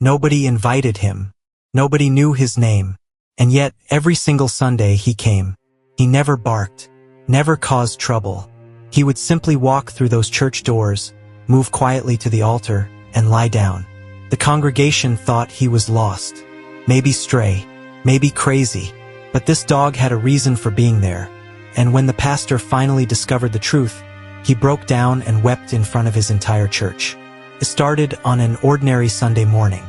Nobody invited him. Nobody knew his name. And yet, every single Sunday he came. He never barked, never caused trouble. He would simply walk through those church doors, move quietly to the altar, and lie down. The congregation thought he was lost, maybe stray, maybe crazy, but this dog had a reason for being there. And when the pastor finally discovered the truth, he broke down and wept in front of his entire church. It started on an ordinary Sunday morning.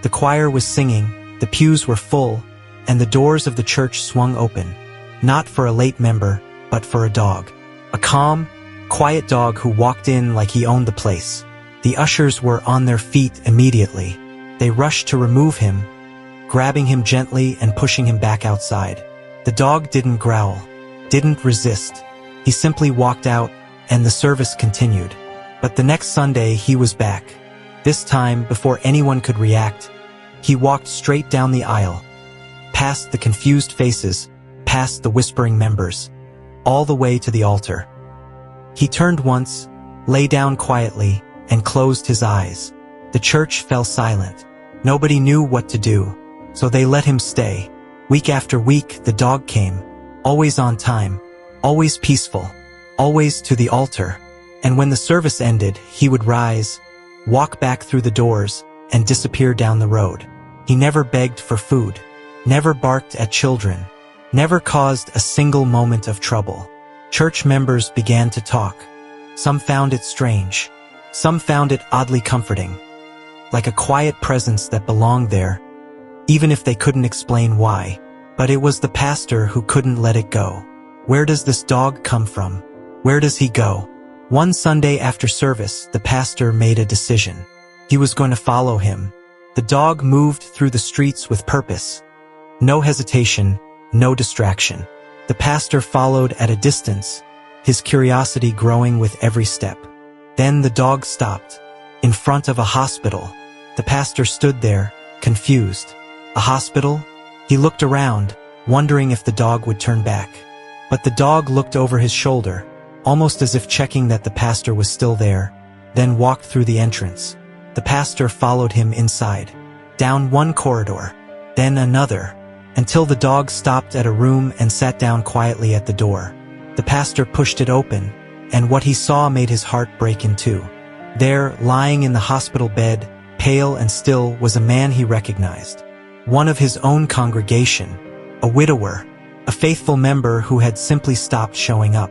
The choir was singing, the pews were full, and the doors of the church swung open, not for a late member, but for a dog. A calm, quiet dog who walked in like he owned the place. The ushers were on their feet immediately. They rushed to remove him, grabbing him gently and pushing him back outside. The dog didn't growl, didn't resist. He simply walked out, and the service continued. But the next Sunday he was back. This time, before anyone could react, he walked straight down the aisle, past the confused faces, past the whispering members, all the way to the altar. He turned once, lay down quietly, and closed his eyes. The church fell silent. Nobody knew what to do, so they let him stay. Week after week, the dog came, always on time, always peaceful, always to the altar. And when the service ended, he would rise, walk back through the doors, and disappear down the road. He never begged for food, never barked at children, never caused a single moment of trouble. Church members began to talk. Some found it strange. Some found it oddly comforting, like a quiet presence that belonged there, even if they couldn't explain why. But it was the pastor who couldn't let it go. Where does this dog come from? Where does he go? One Sunday after service, the pastor made a decision. He was going to follow him. The dog moved through the streets with purpose. No hesitation, no distraction. The pastor followed at a distance, his curiosity growing with every step. Then the dog stopped, in front of a hospital. The pastor stood there, confused. A hospital? He looked around, wondering if the dog would turn back. But the dog looked over his shoulder, almost as if checking that the pastor was still there, then walked through the entrance. The pastor followed him inside, down one corridor, then another, until the dog stopped at a room and sat down quietly at the door. The pastor pushed it open, and what he saw made his heart break in two. There, lying in the hospital bed, pale and still, was a man he recognized. One of his own congregation, a widower, a faithful member who had simply stopped showing up.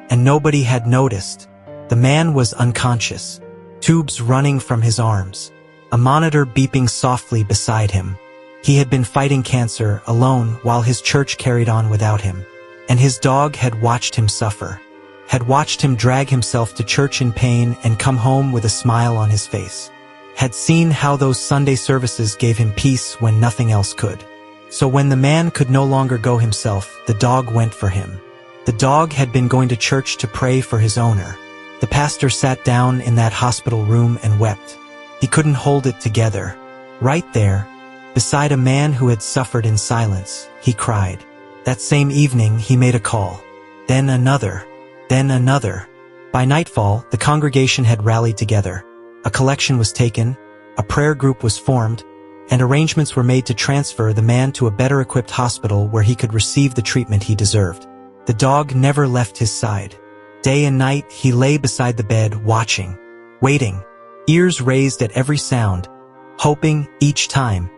And nobody had noticed. The man was unconscious, tubes running from his arms, a monitor beeping softly beside him. He had been fighting cancer alone while his church carried on without him. And his dog had watched him suffer, had watched him drag himself to church in pain and come home with a smile on his face, had seen how those Sunday services gave him peace when nothing else could. So when the man could no longer go himself, the dog went for him. The dog had been going to church to pray for his owner. The pastor sat down in that hospital room and wept. He couldn't hold it together. Right there, beside a man who had suffered in silence, he cried. That same evening, he made a call. Then another. Then another. By nightfall, the congregation had rallied together. A collection was taken, a prayer group was formed, and arrangements were made to transfer the man to a better-equipped hospital where he could receive the treatment he deserved. The dog never left his side. Day and night, he lay beside the bed, watching, waiting, ears raised at every sound, hoping, each time,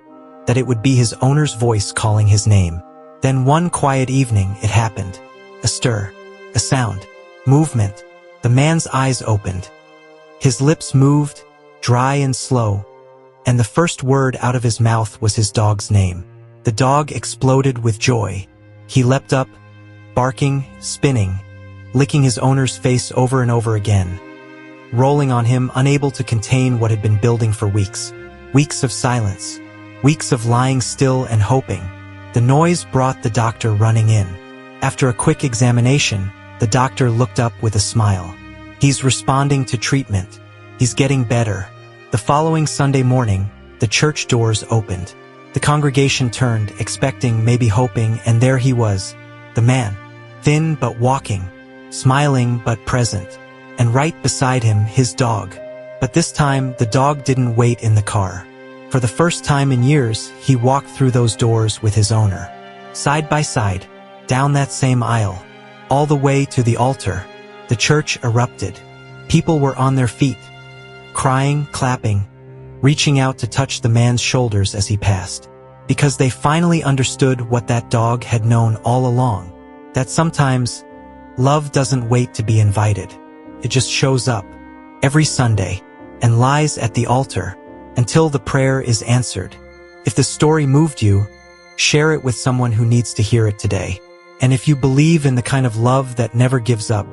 that it would be his owner's voice calling his name. Then one quiet evening, it happened. A stir, a sound, movement. The man's eyes opened. His lips moved, dry and slow, and the first word out of his mouth was his dog's name. The dog exploded with joy. He leapt up, barking, spinning, licking his owner's face over and over again, rolling on him, unable to contain what had been building for weeks. Weeks of silence, weeks of lying still and hoping. The noise brought the doctor running in. After a quick examination, the doctor looked up with a smile. He's responding to treatment. He's getting better. The following Sunday morning, the church doors opened. The congregation turned, expecting, maybe hoping, and there he was, the man. Thin but walking, smiling but present, and right beside him his dog. But this time the dog didn't wait in the car. For the first time in years, he walked through those doors with his owner. Side by side, down that same aisle, all the way to the altar, the church erupted. People were on their feet, crying, clapping, reaching out to touch the man's shoulders as he passed. Because they finally understood what that dog had known all along, that sometimes love doesn't wait to be invited. It just shows up every Sunday and lies at the altar until the prayer is answered. If the story moved you, share it with someone who needs to hear it today. And if you believe in the kind of love that never gives up,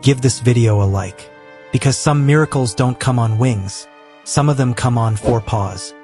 give this video a like. Because some miracles don't come on wings. Some of them come on 4 paws.